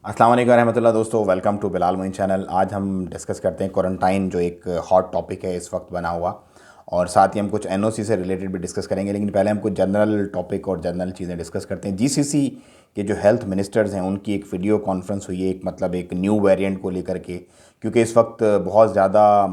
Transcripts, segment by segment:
अस्सलाम वालेकुम रहमतुल्लाह। दोस्तों, welcome to Bilal Moin channel. आज हम डिस्कस करते हैं क्वारंटाइन, जो एक हॉट टॉपिक है इस वक्त बना हुआ, और साथ ही हम कुछ एनओसी से रिलेटेड भी डिस्कस करेंगे। लेकिन पहले हम कुछ जनरल टॉपिक और जनरल चीज़ें डिस्कस करते हैं। जीसीसी के जो हेल्थ मिनिस्टर्स हैं उनकी एक वीडियो कॉन्फ्रेंस हुई है, एक न्यू वेरिएंट को लेकर के, क्योंकि इस वक्त बहुत ज़्यादा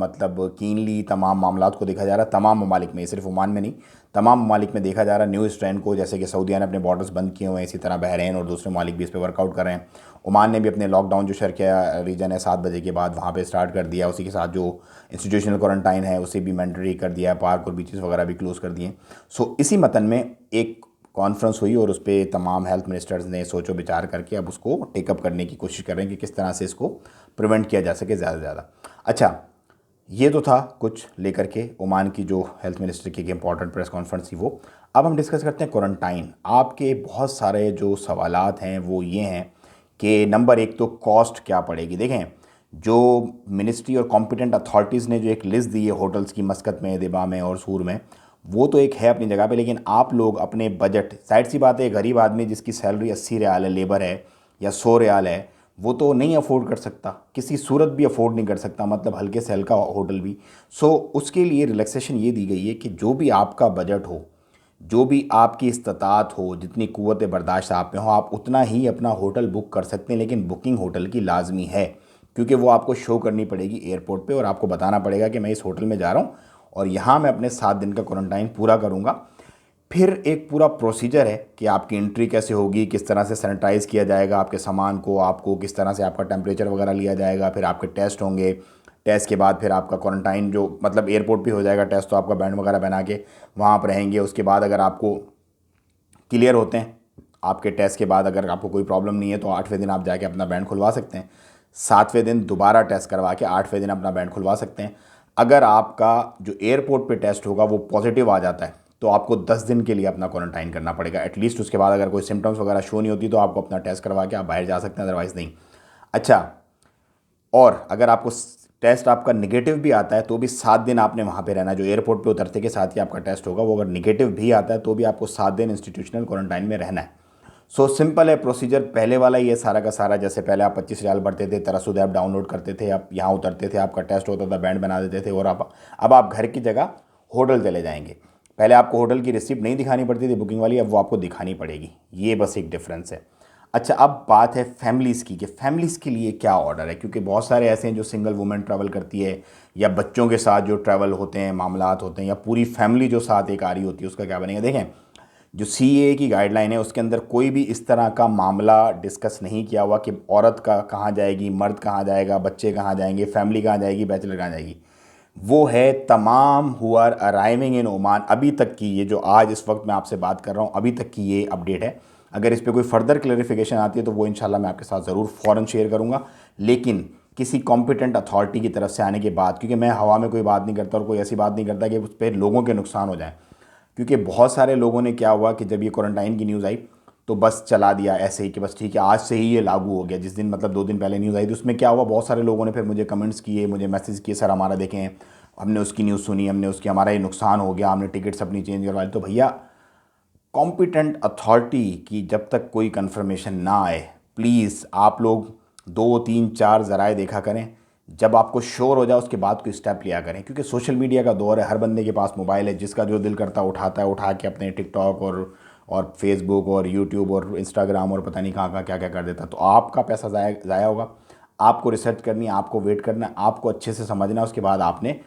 कीनली तमाम मामलात को देखा जा रहा है। तमाम ममालिक में, सिर्फ ओमान में नहीं, तमाम ममालिक में देखा जा रहा है न्यू स्ट्रेंड को। जैसे कि सऊदीया ने अपने बॉर्डर्स बंद किए हुए हैं, इसी तरह बहरीन और दूसरे ममालिक भी इस पर वर्कआउट कर रहे हैं। ओमान ने भी अपने लॉकडाउन जो शर्किया रीजन है 7 बजे के बाद वहाँ पे स्टार्ट कर दिया। उसी के साथ जो इंस्टीट्यूशनल क्वारंटाइन है उसे भी मैंडेटरी कर दिया है, पार्क और बीचेस वगैरह भी क्लोज़ कर दिए। सो इसी मतन में एक कॉन्फ्रेंस हुई और उस पर तमाम हेल्थ मिनिस्टर्स ने सोचो विचार करके अब उसको टेकअप करने की कोशिश कर रहे हैं कि किस तरह से इसको प्रिवेंट किया जा सके ज़्यादा से ज़्यादा। अच्छा, ये तो था कुछ लेकर के ओमान की जो हेल्थ मिनिस्टर की एक इंपॉर्टेंट प्रेस कॉन्फ्रेंस थी वो। अब हम डिस्कस करते हैं क्वारंटाइन। आपके बहुत सारे जो सवालात हैं वो ये हैं कि नंबर एक तो कॉस्ट क्या पड़ेगी। देखें, जो मिनिस्ट्री और कॉम्पिटेंट अथॉरिटीज़ ने जो एक लिस्ट दी है होटल्स की मस्कत में, दिबा में और सूर में, वो तो एक है अपनी जगह पे। लेकिन आप लोग अपने बजट, जाहिर सी बात है, गरीब आदमी जिसकी सैलरी 80 रियाल है लेबर है या 100 रियाल है, वो तो नहीं अफोर्ड कर सकता, किसी सूरत भी अफोर्ड नहीं कर सकता, हल्के से हल्का होटल भी। सो उसके लिए रिलैक्सेशन ये दी गई है कि जो भी आपका बजट हो, जो भी आपकी इस्तात हो, जितनी क़ुव्वत बर्दाश्त आप में हो, आप उतना ही अपना होटल बुक कर सकते हैं। लेकिन बुकिंग होटल की लाजमी है, क्योंकि वो आपको शो करनी पड़ेगी एयरपोर्ट पे और आपको बताना पड़ेगा कि मैं इस होटल में जा रहा हूँ और यहाँ मैं अपने 7 दिन का क्वारंटाइन पूरा करूँगा। फिर एक पूरा प्रोसीजर है कि आपकी एंट्री कैसे होगी, किस तरह से सैनिटाइज़ किया जाएगा आपके सामान को, आपको किस तरह से आपका टेम्परेचर वगैरह लिया जाएगा, फिर आपके टेस्ट होंगे। टेस्ट के बाद फिर आपका क्वारंटाइन जो एयरपोर्ट पे हो जाएगा टेस्ट, तो आपका बैंड वगैरह बना के वहाँ पर रहेंगे। उसके बाद अगर आपको क्लियर होते हैं आपके टेस्ट के बाद, अगर आपको कोई प्रॉब्लम नहीं है, तो 8वें दिन आप जाके अपना बैंड खुलवा सकते हैं। 7वें दिन दोबारा टेस्ट करवा के 8वें दिन अपना बैंड खुलवा सकते हैं। अगर आपका जो एयरपोर्ट पे टेस्ट होगा वो पॉजिटिव आ जाता है, तो आपको 10 दिन के लिए अपना क्वारंटाइन करना पड़ेगा एटलीस्ट। उसके बाद अगर कोई सिम्टम्स वगैरह शो नहीं होती तो आपको अपना टेस्ट करवा के आप बाहर जा सकते हैं, अदरवाइज़ नहीं। अच्छा, और अगर आपको टेस्ट आपका निगेटिव भी आता है तो भी 7 दिन आपने वहाँ पे रहना। जो एयरपोर्ट पे उतरते के साथ ही आपका टेस्ट होगा, वो अगर निगेटिव भी आता है तो भी आपको 7 दिन इंस्टीट्यूशनल क्वारंटाइन में रहना है। सो सिंपल है प्रोसीजर, पहले वाला ही है सारा का सारा। जैसे पहले आप 25 रियाल भरते थे, तरसुद ऐप डाउनलोड करते थे, आप यहाँ उतरते थे, आपका टेस्ट होता था, बैंड बना देते थे, और अब आप घर की जगह होटल चले जाएंगे। पहले आपको होटल की रिसिप्ट नहीं दिखानी पड़ती थी बुकिंग वाली, अब वो आपको दिखानी पड़ेगी। ये बस एक डिफरेंस है। अच्छा, अब बात है फैमिलीज़ की कि फैमिलीज़ के लिए क्या ऑर्डर है, क्योंकि बहुत सारे ऐसे हैं जो सिंगल वुमेन ट्रैवल करती है, या बच्चों के साथ जो ट्रैवल होते हैं, मामलात होते हैं, या पूरी फैमिली जो साथ एक आ रही होती है, उसका क्या बनेगा। देखें, जो सीएए की गाइडलाइन है उसके अंदर कोई भी इस तरह का मामला डिस्कस नहीं किया हुआ कि औरत का कहाँ जाएगी, मर्द कहाँ जाएगा, बच्चे कहाँ जाएंगे, फैमिली कहाँ जाएगी, बैचलर कहाँ जाएगी। वो है तमाम who are arriving in Oman. अभी तक की ये जो आज इस वक्त मैं आपसे बात कर रहा हूँ, अभी तक की ये अपडेट है। अगर इस पर कोई फर्दर क्लैरिफिकेशन आती है तो वो इंशाल्लाह मैं आपके साथ ज़रूर फ़ौरन शेयर करूँगा, लेकिन किसी कॉम्पिटेंट अथॉरिटी की तरफ से आने के बाद, क्योंकि मैं हवा में कोई बात नहीं करता और कोई ऐसी बात नहीं करता कि उस पर लोगों के नुकसान हो जाए। क्योंकि बहुत सारे लोगों ने क्या हुआ कि जब ये क्वारंटाइन की न्यूज़ आई तो बस चला दिया ऐसे ही कि बस ठीक है आज से ही ये लागू हो गया। जिस दिन 2 दिन पहले न्यूज़ आई थी उसमें क्या हुआ, बहुत सारे लोगों ने फिर मुझे कमेंट्स किए, मुझे मैसेज किए, सर हमारा देखें, हमने उसकी न्यूज़ सुनी, हमने उसकी, हमारा ये नुकसान हो गया, हमने टिकट्स अपनी चेंज करवा ली। तो भैया, कॉम्पिटेंट अथॉरिटी की जब तक कोई कंफर्मेशन ना आए, प्लीज़ आप लोग 2 3 4 ज़राए देखा करें। जब आपको श्योर हो जाए उसके बाद कोई स्टेप लिया करें, क्योंकि सोशल मीडिया का दौर है, हर बंदे के पास मोबाइल है, जिसका जो दिल करता है उठाता है, उठा के अपने टिकटॉक और फेसबुक और यूट्यूब और इंस्टाग्राम और पता नहीं कहाँ क्या क्या कर देता। तो आपका पैसा ज़ाया होगा। आपको रिसर्च करनी है, आपको वेट करना है, आपको अच्छे से समझना है, उसके बाद आपने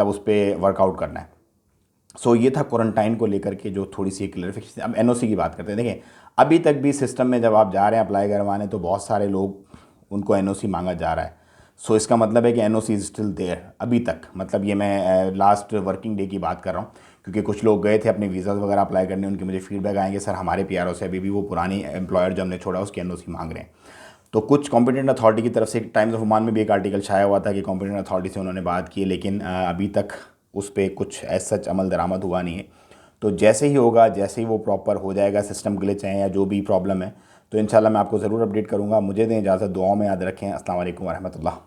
उस पर वर्कआउट करना है। सो ये था क्वारंटाइन को लेकर के जो थोड़ी सी क्लैरिफिकेशन। अब एनओसी की बात करते हैं। देखें, अभी तक भी सिस्टम में जब आप जा रहे हैं अप्लाई करवाने तो बहुत सारे लोग, उनको एनओसी मांगा जा रहा है। सो इसका मतलब है कि एनओसी इज़ स्टिल देयर अभी तक। ये मैं लास्ट वर्किंग डे की बात कर रहा हूँ, क्योंकि कुछ लोग गए थे अपने वीज़ाज़ वगैरह अप्लाई करने, उनके मुझे फीडबैक आएंगे, सर हमारे पीआरओ से अभी भी वो पुरानी एम्प्लॉयर जो हमने छोड़ा उसकी एनओसी मांग रहे हैं। तो कुछ कॉम्पिटेंट अथॉरिटी की तरफ से टाइम्स ऑफ ओमान में भी एक आर्टिकल छाया हुआ था कि कॉम्पिटेंट अथॉरिटी से उन्होंने बात की, लेकिन अभी तक उस पर कुछ एज सच अमल दरामद हुआ नहीं है। तो जैसे ही होगा, जैसे ही वो प्रॉपर हो जाएगा, सिस्टम ग्लिच है या जो भी प्रॉब्लम है, तो इंशाल्लाह मैं आपको ज़रूर अपडेट करूँगा। मुझे दें इजाज़त, दुआओं में याद रखें। अस्सलाम वालेकुम व रहमतुल्लाह।